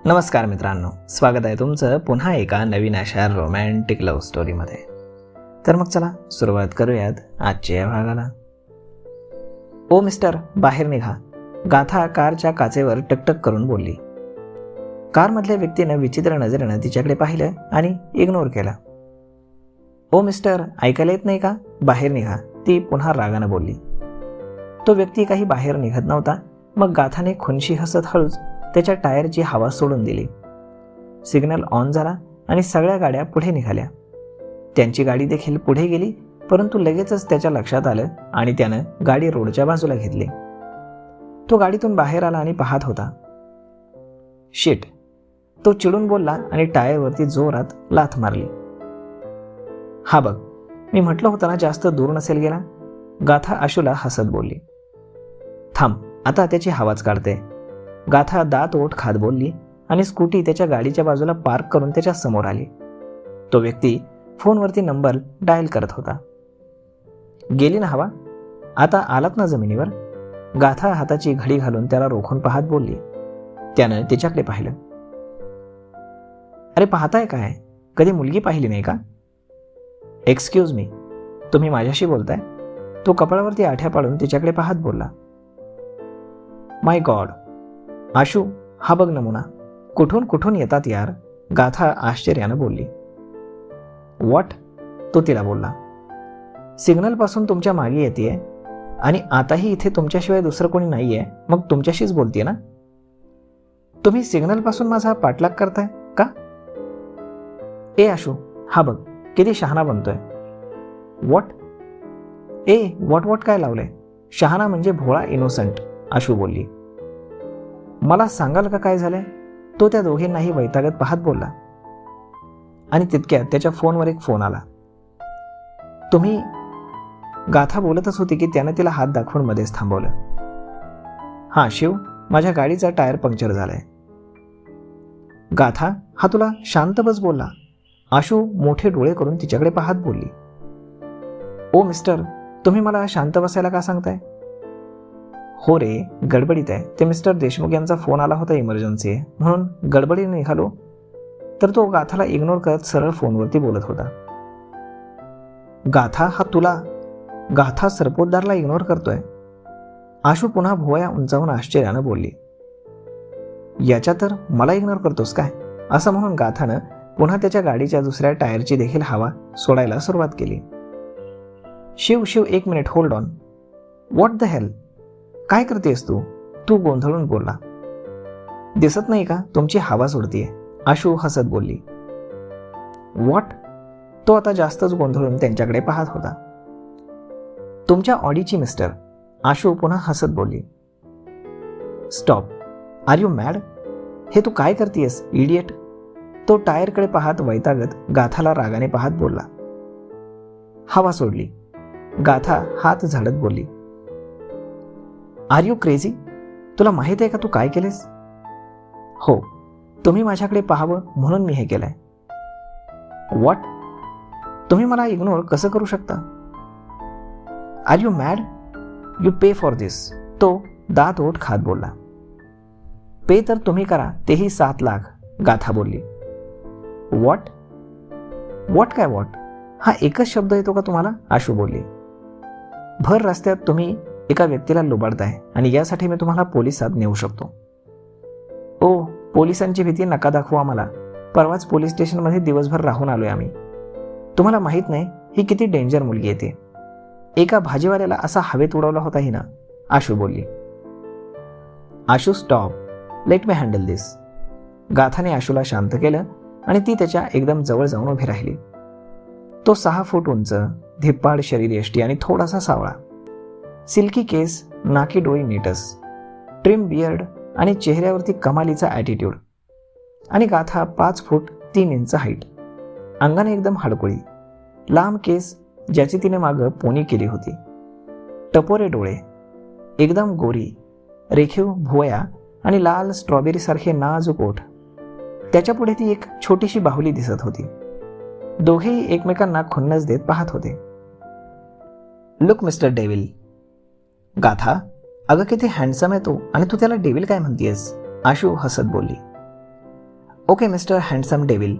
नमस्कार मित्रांनो, स्वागत आहे तुमचं पुन्हा एका नवीन अशा रोमॅन्टिक लव्ह स्टोरीमध्ये. तर मग चला सुरुवात करूयात आजच्या या भागाला. ओ मिस्टर, बाहेर निघा, गाथा कारच्या काचेवर टकटक करून बोलली. कारमधल्या व्यक्तीनं विचित्र नजरेनं तिच्याकडे पाहिलं आणि इग्नोर केला. ओ मिस्टर, ऐकायला येत नाही का? बाहेर निघा, ती पुन्हा रागानं बोलली. तो व्यक्ती काही बाहेर निघत नव्हता. मग गाथाने खुनशी हसत हळूच त्याच्या टायरची हवा सोडून दिली. सिग्नल ऑन झाला आणि सगळ्या गाड्या पुढे निघाल्या. त्यांची गाडी देखील पुढे गेली, परंतु लगेचच त्याच्या लक्षात आलं आणि त्यानं गाडी रोडच्या बाजूला घेतली. तो गाडीतून बाहेर आला आणि पाहत होता. शिट, तो चिडून बोलला आणि टायरवरती जोरात लाथ मारली. हा बघ, मी म्हटलं होतं ना जास्त दूर नसेल गेला, गाथा आशूला हसत बोलली. थांब, आता त्याची हवाच काढते, गाथा दात ओठ खात बोलली आणि स्कूटी त्याच्या गाडीच्या बाजूला पार्क करून त्याच्या समोर आली. तो व्यक्ती फोनवरती नंबर डायल करत होता. गेली ना हवा? आता आलात ना जमिनीवर? गाथा हाताची घडी घालून त्याला रोखून पाहत बोलली. त्यानं तिच्याकडे पाहिलं. अरे पाहताय काय? कधी मुलगी पाहिली नाही का? एक्सक्यूज मी, तुम्ही माझ्याशी बोलताय? तो कपाळावरती आठ्या पाडून तिच्याकडे पाहत बोलला. माय गॉड, आशू, हा बघ नमुना, कुठून कुठून येतात यार, गाथा आश्चर्यानं बोलली. व्हॉट? तो तिला बोलला. सिग्नलपासून तुमच्या मागे येतेय आणि आताही इथे तुमच्याशिवाय दुसरं कोणी नाहीये, मग तुमच्याशीच बोलतीये ना? तुम्ही सिग्नलपासून माझा पाठलाग करताय का? ए आशू, हा बघ किती शहाणा बनतोय. व्हॉट? ए व्हॉट काय लावलंय? शहाणा म्हणजे भोळा, इनोसंट, आशू बोलली. मला सांगाल का काय झालंय? तो त्या दोघींनाही वैतागत पाहत बोलला. आणि तितक्यात त्याच्या फोनवर एक फोन आला. तुम्ही? गाथा बोलतच होती की त्यानं तिला हात दाखवून मध्येच थांबवलं. हां शिव, माझ्या गाडीचा टायर पंक्चर झालाय. गाथा, हा तुला शांत बस बोलला. आशू मोठे डोळे करून तिच्याकडे पाहत बोलली. ओ मिस्टर, तुम्ही मला शांत बसायला का सांगताय? हो रे, गडबडीत आहे. ते मिस्टर देशमुख यांचा फोन आला होता, इमर्जन्सी आहे म्हणून गडबडीने निघालो. तर तो गाथाला इग्नोर करत सरळ फोनवरती बोलत होता. गाथा, हा तुला? गाथा सरपोतदारला इग्नोर करतोय? आशू पुन्हा भुवया उंचावून आश्चर्यानं बोलली. याच्या तर मला इग्नोर करतोस काय? असं म्हणून गाथानं पुन्हा त्याच्या गाडीच्या दुसऱ्या टायरची देखील हवा सोडायला सुरुवात केली. शिव, एक minute, hold on. What the हेल? काय करतेस तू? तू गोंधळून बोलला. दिसत नाही का तुमची हवा सोडतीये? आशू हसत बोलली. व्हॉट? तो आता जास्तच गोंधळून त्यांच्याकडे पाहत होता. तुमच्या ऑडीची मिस्टर, आशू पुन्हा हसत बोलली. Stop, are you mad? हे तू काय करतेस, इडियट? तो टायरकडे पाहत वैतागत गाथाला रागाने पाहत बोलला. हवा सोडली. गाथा हात झाडत बोलली. Are you crazy? तुला माहित आहे का तू काय केलेस? हो, तुम्ही माझ्याकडे पाहावं म्हणून मी हे केलंय. व्हॉट? तुम्ही मला इग्नोर कसं करू शकता? Are you mad? You pay for this, तो दात ओठ खात बोलला. पे तर तुम्ही करा, तेही 7 लाख, गाथा बोलली. व्हॉट? व्हॉट काय व्हॉट? हा एकच शब्द येतो का तुम्हाला? आशू बोलली. भर रस्त्यात तुम्ही एका व्यक्तीला लुबाडताय आणि यासाठी मी तुम्हाला पोलिसात नेऊ शकतो. ओ, पोलिसांची भीती नका दाखवू आम्हाला. परवाच पोलीस स्टेशनमध्ये दिवसभर राहून आलोय आम्ही. तुम्हाला माहित नाही ही किती डेंजर मुलगी येते. एका भाजीवाल्याला असा हवेत उडवला होता ही ना, आशू बोलली. Ashu stop, let me handle this. गाथाने आशूला शांत केलं आणि ती त्याच्या एकदम जवळ जाऊन उभी राहिली. तो 6 फूट उंच, धिप्पाड शरीरयष्टी आणि थोडासा सावळा. सिल्की केस, नाकी डोळी नीटस, ट्रिम बियर्ड आणि चेहऱ्यावरती कमालीचा ॲटिट्यूड. आणि गाथा 5 फूट 3 इंच हाईट. अंगाने एकदम हडकुळी, लांब केस ज्याची तिने मागं पोनी केली होती. टपोरे डोळे, एकदम गोरी, रेखीव भुवया आणि लाल स्ट्रॉबेरीसारखे नाजूक ओठ. त्याच्यापुढे ती एक छोटीशी बाहुली दिसत होती. दोघेही एकमेकांना खुन्नस देत पाहत होते. Look mister devil. गाथा, अगं किती हँडसम आहे तो आणि तू त्याला डेव्हिल काय म्हणतेस? आशू हसत बोलली. ओके मिस्टर हँडसम डेव्हिल,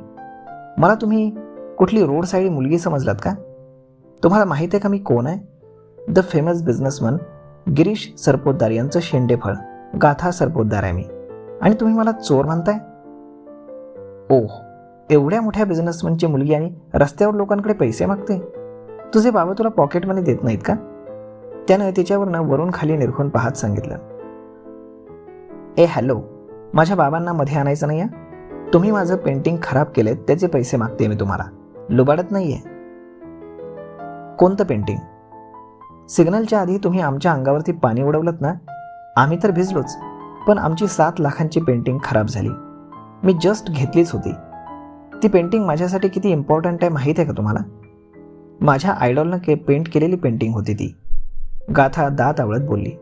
मला तुम्ही कुठली रोड साईड मुलगी समजलात का? तुम्हाला माहीत आहे का मी कोण आहे? The famous businessman Girish Sarpotdar यांचं शेंडेफळ गाथा सरपोतदार आहे मी, आणि तुम्ही मला चोर म्हणताय? ओह, एवढ्या मोठ्या बिझनेसमनची मुलगी आणि रस्त्यावर लोकांकडे पैसे मागते? तुझे बाबा तुला पॉकेट मनी देत नाहीत का? त्यानं तिच्यावरनं वरून खाली निरखून पाहत सांगितलं. ए हॅलो, माझ्या बाबांना मध्ये आणायचं नाही आहे. तुम्ही माझं पेंटिंग खराब केलेत त्याचे पैसे मागते मी तुम्हाला, लुबाडत नाहीये. कोणतं पेंटिंग? सिग्नलच्या आधी तुम्ही आमच्या अंगावरती पाणी उडवलंत ना, आम्ही तर भिजलोच, पण आमची 7 लाखांची पेंटिंग खराब झाली. मी जस्ट घेतलीच होती. ती पेंटिंग माझ्यासाठी किती इम्पॉर्टंट आहे माहीत आहे का तुम्हाला? माझ्या आयडॉलनं पेंट केलेली पेंटिंग होती ती, गाथा दात आवळत बोलली.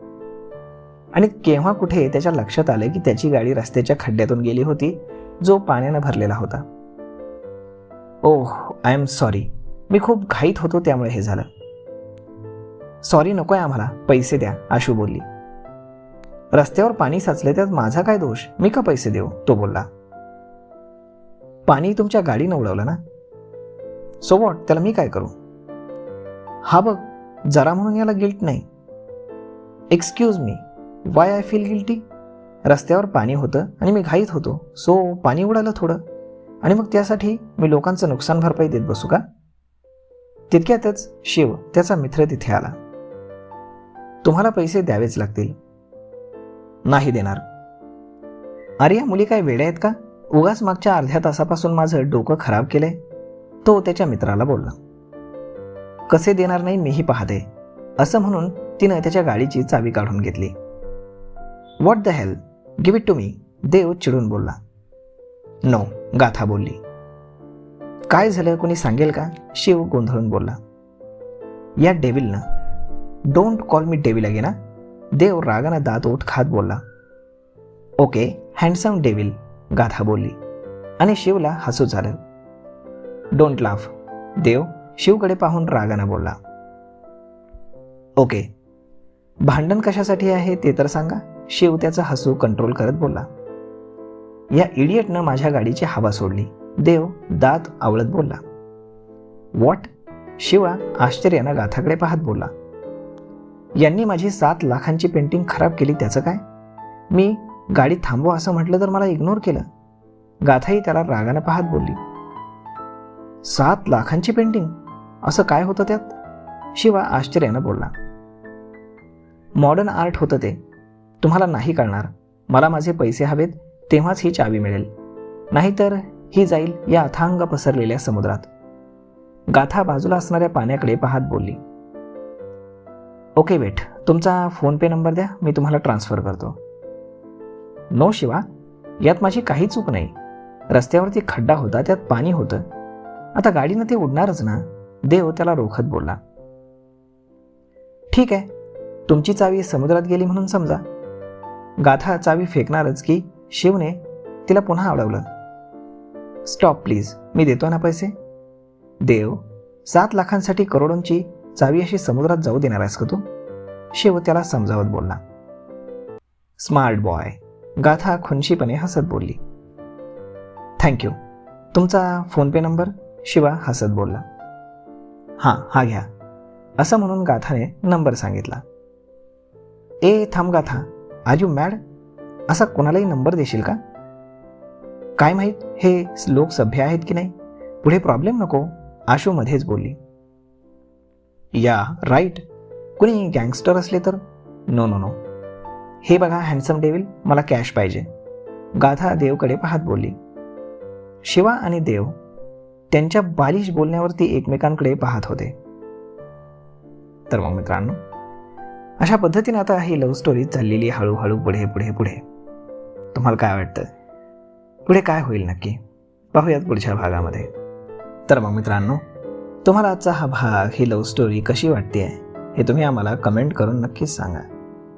आणि केव्हा कुठे त्याच्या लक्षात आलं की त्याची गाडी रस्त्याच्या खड्ड्यातून गेली होती, जो पाण्यानं भरलेला होता. ओह, आय एम सॉरी, मी खूप घाईत होतो त्यामुळे हे झालं. सॉरी नकोय आम्हाला, पैसे द्या, आशू बोलली. रस्त्यावर पाणी साचले त्यात माझा काय दोष, मी का पैसे देऊ? तो बोलला. पाणी तुमच्या गाडीनं उडवलं ना, सो वॉट, त्याला मी काय करू? हा बघ, जरा म्हणून याला गिल्ट नाही. Excuse me, Y I feel guilty? रस्त्यावर पाणी होतं आणि मी घाईत होतो, सो पाणी उडालं थोडं, आणि मग त्यासाठी मी लोकांचं नुकसान भरपाई देत बसू का? तितक्यातच शिव, त्याचा मित्र, तिथे आला. तुम्हाला पैसे द्यावेच लागतील. नाही देणार. अरे या मुली काय वेड्या आहेत का? उगाच मागच्या अर्ध्या तासापासून माझं डोकं खराब केलंय, तो त्याच्या मित्राला बोलला. कसे देणार नाही मीही पाहते, असं म्हणून तिनं त्याच्या गाडीची चावी काढून घेतली. What the hell, give it to me, Dev चिडून बोलला. नो, गाथा बोलली. काय झालं कोणी सांगेल का? शिव गोंधळून बोलला. या डेव्हिलनं, don't call me devil again. Dev रागानं दात ओठ खात बोलला. ओके हँडसम डेव्हिल, गाथा बोलली, आणि शिवला हसू झालं. डोंट लाफ, देव शिवकडे पाहून रागानं बोलला. ओके, भांडण कशासाठी आहे ते तर सांगा, शिव त्याचं हसू कंट्रोल करत बोलला. या इडियटनं माझ्या गाडीची हवा सोडली, देव दात आवळत बोलला. व्हॉट? शिवा आश्चर्यानं गाथाकडे पाहत बोलला. यांनी माझी 7 लाखांची पेंटिंग खराब केली त्याचं काय? मी गाडी थांबवा असं म्हटलं तर मला इग्नोर केलं. गाथाही त्याला रागानं पाहत बोलली. 7 लाखांची पेंटिंग? असं काय होतं त्यात? शिवा आश्चर्यानं बोलला. मॉडर्न आर्ट होतं ते, तुम्हाला नाही कळणार. मला माझे पैसे हवेत तेव्हाच ही चावी मिळेल, नाहीतर ही जाईल या अथांग पसरलेल्या समुद्रात. गाथा बाजूला असणाऱ्या पाण्याकडे पाहत बोलली. ओके वेट, तुमचा फोनपे नंबर द्या, मी तुम्हाला ट्रान्सफर करतो. नो शिवा, यात माझी काही चूक नाही. रस्त्यावरती खड्डा होता, त्यात पाणी होतं, आता गाडीनं ते उडणारच ना, देव त्याला रोखत बोलला. ठीक आहे, तुमची चावी समुद्रात गेली म्हणून समजा. गाथा चावी फेकणारच की शिवने तिला पुन्हा अडवलं. स्टॉप प्लीज, मी देतो ना पैसे. देव, 7 लाखांसाठी करोडोंची चावी अशी समुद्रात जाऊ देणार आहेस का तू? शिव त्याला समजावत बोलला. स्मार्ट बॉय, गाथा खुनशीपणे हसत बोलली. थँक्यू. तुमचा फोनपे नंबर? शिवा हसत बोलला. हां, हा घ्या, असं म्हणून गाथाने नंबर सांगितला. ए थांब गाथा, आर यू मॅड? असा कोणालाही नंबर देशील का? काय माहीत हे लोक सभ्य आहेत की नाही, पुढे प्रॉब्लेम नको, आशू मध्येच बोलली. या राईट, कुणी गँगस्टर असले तर? No no no. हे बघा हँडसम डेव्हिल, मला कॅश पाहिजे. गाथा देवकडे पाहत बोलली. शिवा आणि देव त्यांच्या बालिश बोलण्यावरती एकमेकांकडे पाहत होते. तर मग मित्रांनो, अशा पद्धतीने आता ही लव्ह स्टोरी चाललेली हळूहळू पुढे पुढे पुढे. तुम्हाला काय वाटतं पुढे काय होईल नक्की? पाहूयात पुढच्या भागामध्ये. तर मग मित्रांनो, तुम्हाला आजचा हा भाग, ही लव्ह स्टोरी कशी वाटते हे तुम्ही आम्हाला कमेंट करून नक्कीच सांगा.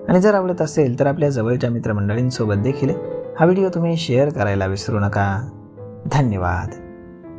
आणि जर आवडत असेल तर आपल्या जवळच्या मित्रमंडळींसोबत देखील हा व्हिडिओ तुम्ही शेअर करायला विसरू नका. धन्यवाद.